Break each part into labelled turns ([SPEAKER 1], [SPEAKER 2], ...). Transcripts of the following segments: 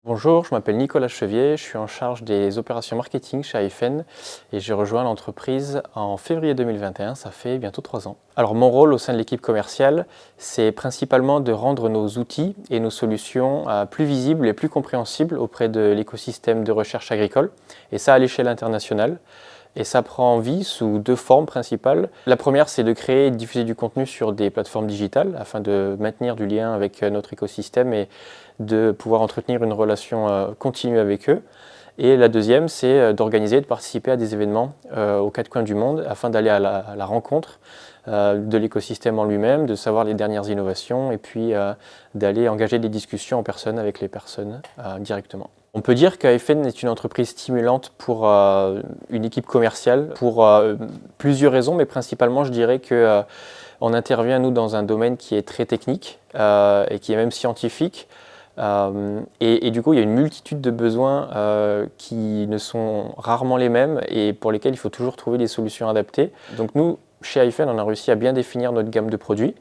[SPEAKER 1] Bonjour, je m'appelle Nicolas Chevier, je suis en charge des opérations marketing chez iPhone et j'ai rejoint l'entreprise en février 2021, ça fait bientôt 3 ans. Alors mon rôle au sein de l'équipe commerciale, c'est principalement de rendre nos outils et nos solutions plus visibles et plus compréhensibles auprès de l'écosystème de recherche agricole, et ça à l'échelle internationale. Et ça prend vie sous deux formes principales. La première, c'est de créer et de diffuser du contenu sur des plateformes digitales afin de maintenir du lien avec notre écosystème et de pouvoir entretenir une relation continue avec eux. Et la deuxième, c'est d'organiser et de participer à des événements aux quatre coins du monde afin d'aller à la rencontre de l'écosystème en lui-même, de savoir les dernières innovations et puis d'aller engager des discussions en personne avec les personnes directement. On peut dire qu'AFN est une entreprise stimulante pour une équipe commerciale pour plusieurs raisons, mais principalement je dirais que on intervient nous dans un domaine qui est très technique et qui est même scientifique. Et du coup, il y a une multitude de besoins qui ne sont rarement les mêmes et pour lesquels il faut toujours trouver des solutions adaptées. Donc nous, chez iPhone, on a réussi à bien définir notre gamme de produits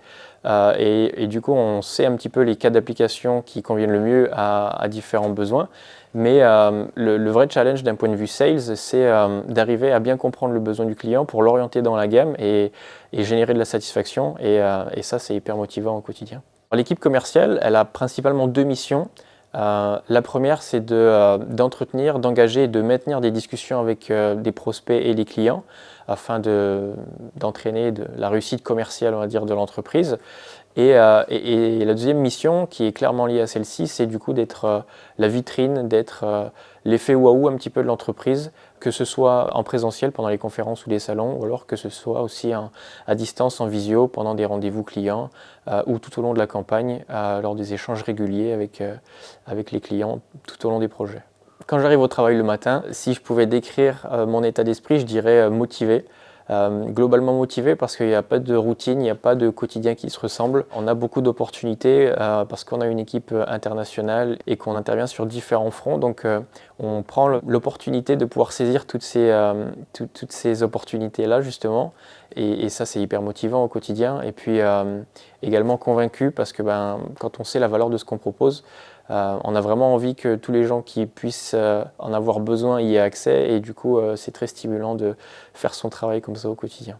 [SPEAKER 1] et du coup, on sait un petit peu les cas d'application qui conviennent le mieux à différents besoins. Mais le vrai challenge d'un point de vue sales, c'est d'arriver à bien comprendre le besoin du client pour l'orienter dans la gamme et générer de la satisfaction. Et ça, c'est hyper motivant au quotidien. L'équipe commerciale, elle a principalement deux missions. La première, c'est d'entretenir, d'engager et de maintenir des discussions avec des prospects et des clients afin d'entraîner la réussite commerciale, on va dire, de l'entreprise. Et la deuxième mission, qui est clairement liée à celle-ci, c'est du coup d'être la vitrine, d'être l'effet waouh un petit peu de l'entreprise, que ce soit en présentiel pendant les conférences ou les salons, ou alors que ce soit aussi à distance, en visio, pendant des rendez-vous clients, ou tout au long de la campagne, lors des échanges réguliers avec les clients tout au long des projets. Quand j'arrive au travail le matin, si je pouvais décrire mon état d'esprit, je dirais motivé. Globalement motivé parce qu'il n'y a pas de routine, il n'y a pas de quotidien qui se ressemble. On a beaucoup d'opportunités parce qu'on a une équipe internationale et qu'on intervient sur différents fronts. Donc on prend l'opportunité de pouvoir saisir toutes ces opportunités-là justement. Et ça, c'est hyper motivant au quotidien. Et puis également convaincu parce que quand on sait la valeur de ce qu'on propose, on a vraiment envie que tous les gens qui puissent en avoir besoin y aient accès et du coup c'est très stimulant de faire son travail comme ça au quotidien.